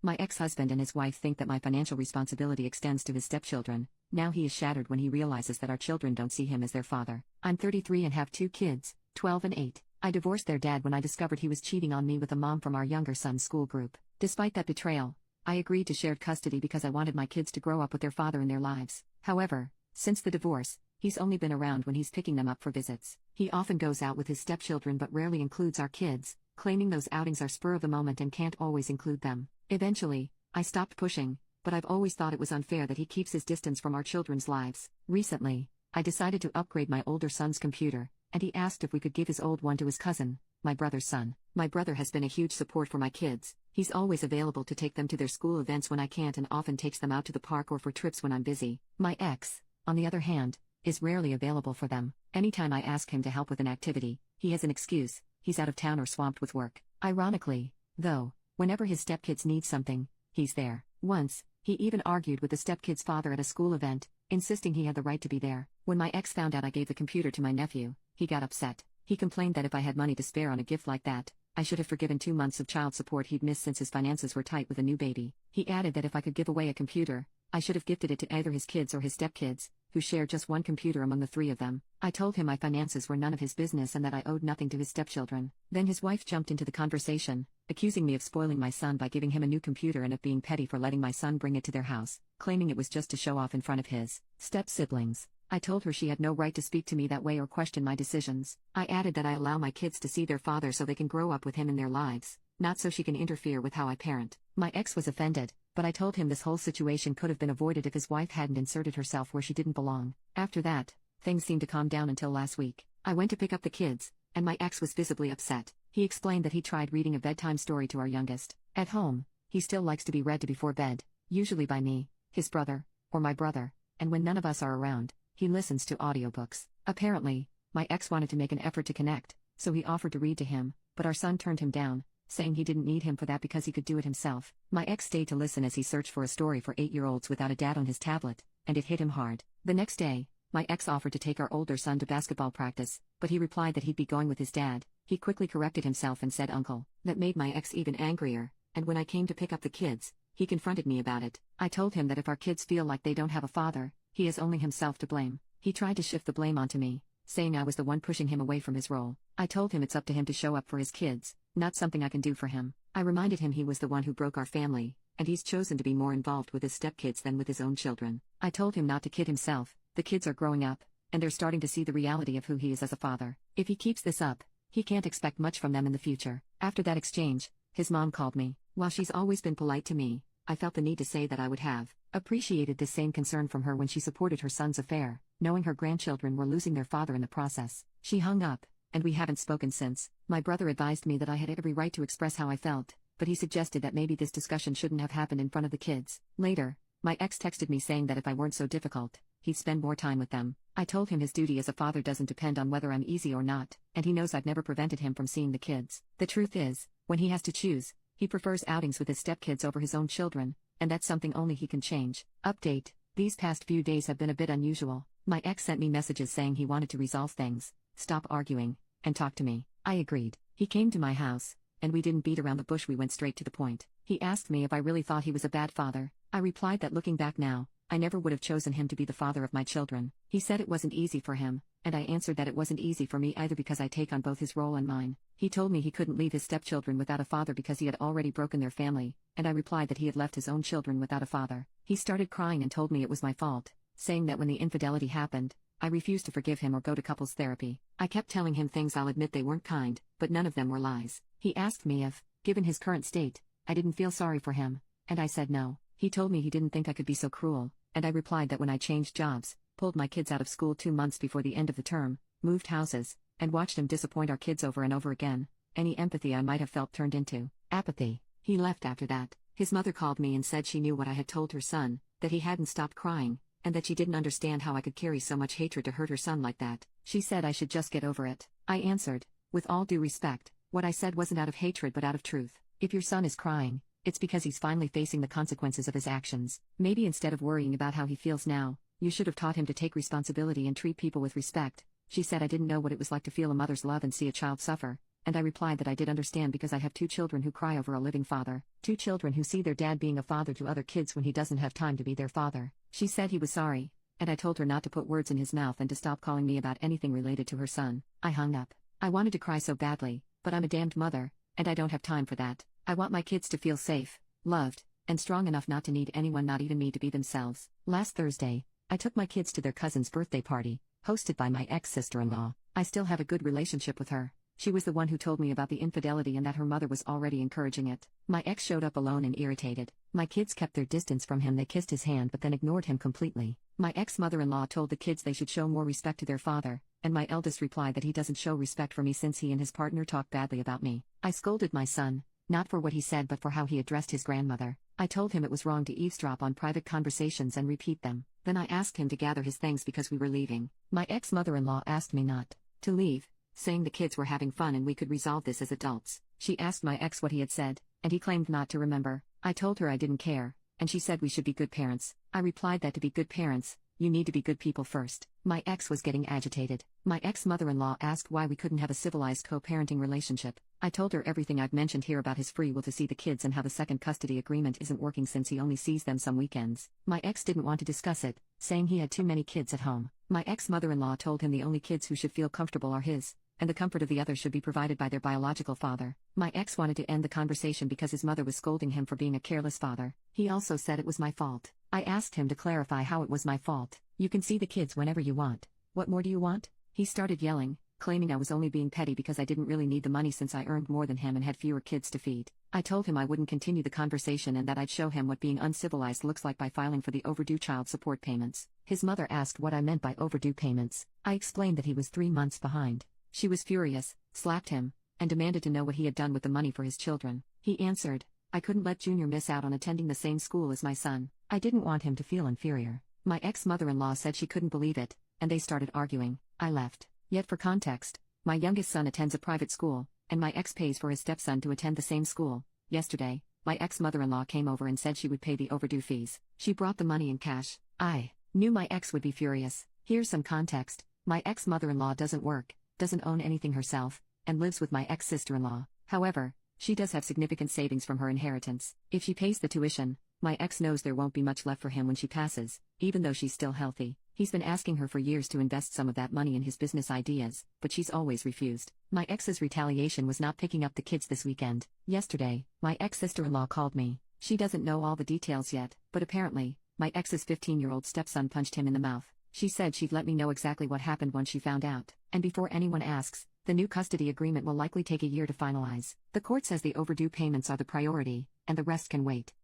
My ex-husband and his wife think that my financial responsibility extends to his stepchildren. Now he is shattered when he realizes that our children don't see him as their father. I'm 33 and have 2 kids, 12 and 8. I divorced their dad when I discovered he was cheating on me with a mom from our younger son's school group. Despite that betrayal, I agreed to shared custody because I wanted my kids to grow up with their father in their lives. However, since the divorce, he's only been around when he's picking them up for visits. He often goes out with his stepchildren but rarely includes our kids, claiming those outings are spur of the moment and can't always include them. Eventually, I stopped pushing, but I've always thought it was unfair that he keeps his distance from our children's lives. Recently, I decided to upgrade my older son's computer, and he asked if we could give his old one to his cousin, my brother's son. My brother has been a huge support for my kids. He's always available to take them to their school events when I can't and often takes them out to the park or for trips when I'm busy. My ex, on the other hand, is rarely available for them. Anytime I ask him to help with an activity, he has an excuse: he's out of town or swamped with work. Ironically, though, whenever his stepkids need something, he's there. Once, he even argued with the stepkid's father at a school event, insisting he had the right to be there. When my ex found out I gave the computer to my nephew, he got upset. He complained that if I had money to spare on a gift like that, I should have forgiven 2 months of child support he'd missed since his finances were tight with a new baby. He added that if I could give away a computer, I should have gifted it to either his kids or his stepkids, who shared just one computer among the 3 of them. I told him my finances were none of his business and that I owed nothing to his stepchildren. Then his wife jumped into the conversation, accusing me of spoiling my son by giving him a new computer and of being petty for letting my son bring it to their house, claiming it was just to show off in front of his step-siblings. I told her she had no right to speak to me that way or question my decisions. I added that I allow my kids to see their father so they can grow up with him in their lives, not so she can interfere with how I parent. My ex was offended, but I told him this whole situation could have been avoided if his wife hadn't inserted herself where she didn't belong. After that, things seemed to calm down until last week. I went to pick up the kids, and my ex was visibly upset. He explained that he tried reading a bedtime story to our youngest. At home, he still likes to be read to before bed, usually by me, his brother, or my brother, and when none of us are around, he listens to audiobooks. Apparently, my ex wanted to make an effort to connect, so he offered to read to him, but our son turned him down, saying he didn't need him for that because he could do it himself. My ex stayed to listen as he searched for a story for 8-year-olds without a dad on his tablet, and it hit him hard. The next day, my ex offered to take our older son to basketball practice, but he replied that he'd be going with his dad. He quickly corrected himself and said uncle. That made my ex even angrier, and when I came to pick up the kids, he confronted me about it. I told him that if our kids feel like they don't have a father, he has only himself to blame. He tried to shift the blame onto me, saying I was the one pushing him away from his role. I told him it's up to him to show up for his kids, not something I can do for him. I reminded him he was the one who broke our family, and he's chosen to be more involved with his stepkids than with his own children. I told him not to kid himself. The kids are growing up, and they're starting to see the reality of who he is as a father. If he keeps this up, he can't expect much from them in the future. After that exchange, his mom called me. While she's always been polite to me, I felt the need to say that I would have appreciated this same concern from her when she supported her son's affair, knowing her grandchildren were losing their father in the process. She hung up, and we haven't spoken since. My brother advised me that I had every right to express how I felt, but he suggested that maybe this discussion shouldn't have happened in front of the kids. Later, my ex texted me saying that if I weren't so difficult, he'd spend more time with them. I told him his duty as a father doesn't depend on whether I'm easy or not, and he knows I've never prevented him from seeing the kids. The truth is, when he has to choose, he prefers outings with his stepkids over his own children, and that's something only he can change. Update: these past few days have been a bit unusual. My ex sent me messages saying he wanted to resolve things, stop arguing, and talk to me. I agreed. He came to my house, and we didn't beat around the bush, we went straight to the point. He asked me if I really thought he was a bad father. I replied that looking back now, I never would have chosen him to be the father of my children. He said it wasn't easy for him, and I answered that it wasn't easy for me either because I take on both his role and mine. He told me he couldn't leave his stepchildren without a father because he had already broken their family, and I replied that he had left his own children without a father. He started crying and told me it was my fault, saying that when the infidelity happened, I refused to forgive him or go to couples therapy. I kept telling him things I'll admit they weren't kind, but none of them were lies. He asked me if, given his current state, I didn't feel sorry for him, and I said no. He told me he didn't think I could be so cruel, and I replied that when I changed jobs, pulled my kids out of school 2 months before the end of the term, moved houses, and watched him disappoint our kids over and over again, any empathy I might have felt turned into apathy. He left after that. His mother called me and said she knew what I had told her son, that he hadn't stopped crying, and that she didn't understand how I could carry so much hatred to hurt her son like that. She said I should just get over it. I answered, with all due respect, what I said wasn't out of hatred but out of truth. If your son is crying, it's because he's finally facing the consequences of his actions. Maybe instead of worrying about how he feels now, you should have taught him to take responsibility and treat people with respect. She said I didn't know what it was like to feel a mother's love and see a child suffer, and I replied that I did understand because I have 2 children who cry over a living father, 2 children who see their dad being a father to other kids when he doesn't have time to be their father. She said he was sorry, and I told her not to put words in his mouth and to stop calling me about anything related to her son. I hung up. I wanted to cry so badly, but I'm a damned mother, and I don't have time for that. I want my kids to feel safe, loved, and strong enough not to need anyone, not even me, to be themselves. Last Thursday, I took my kids to their cousin's birthday party, hosted by my ex-sister-in-law. I still have a good relationship with her. She was the one who told me about the infidelity and that her mother was already encouraging it. My ex showed up alone and irritated. My kids kept their distance from him. They kissed his hand but then ignored him completely. My ex-mother-in-law told the kids they should show more respect to their father, and my eldest replied that he doesn't show respect for me since he and his partner talk badly about me. I scolded my son, not for what he said but for how he addressed his grandmother. I told him it was wrong to eavesdrop on private conversations and repeat them. Then I asked him to gather his things because we were leaving. My ex-mother-in-law asked me not to leave, saying the kids were having fun and we could resolve this as adults. She asked my ex what he had said, and he claimed not to remember. I told her I didn't care, and she said we should be good parents. I replied that to be good parents, you need to be good people first. My ex was getting agitated. My ex-mother-in-law asked why we couldn't have a civilized co-parenting relationship. I told her everything I've mentioned here about his free will to see the kids and how the second custody agreement isn't working since he only sees them some weekends. My ex didn't want to discuss it, saying he had too many kids at home. My ex-mother-in-law told him the only kids who should feel comfortable are his, and the comfort of the others should be provided by their biological father. My ex wanted to end the conversation because his mother was scolding him for being a careless father. He also said it was my fault. I asked him to clarify how it was my fault. You can see the kids whenever you want. What more do you want? He started yelling, claiming I was only being petty because I didn't really need the money since I earned more than him and had fewer kids to feed. I told him I wouldn't continue the conversation and that I'd show him what being uncivilized looks like by filing for the overdue child support payments. His mother asked what I meant by overdue payments. I explained that he was 3 months behind. She was furious, slapped him, and demanded to know what he had done with the money for his children. He answered, I couldn't let Junior miss out on attending the same school as my son. I didn't want him to feel inferior. My ex-mother-in-law said she couldn't believe it, and they started arguing. I left. Yet for context, my youngest son attends a private school, and my ex pays for his stepson to attend the same school. Yesterday, my ex-mother-in-law came over and said she would pay the overdue fees. She brought the money in cash. I knew my ex would be furious. Here's some context. My ex-mother-in-law doesn't work, doesn't own anything herself, and lives with my ex-sister-in-law. However, she does have significant savings from her inheritance. If she pays the tuition, my ex knows there won't be much left for him when she passes, even though she's still healthy. He's been asking her for years to invest some of that money in his business ideas, but she's always refused. My ex's retaliation was not picking up the kids this weekend. Yesterday, my ex-sister-in-law called me. She doesn't know all the details yet, but apparently, my ex's 15-year-old stepson punched him in the mouth. She said she'd let me know exactly what happened once she found out, and before anyone asks, the new custody agreement will likely take a year to finalize. The court says the overdue payments are the priority, and the rest can wait.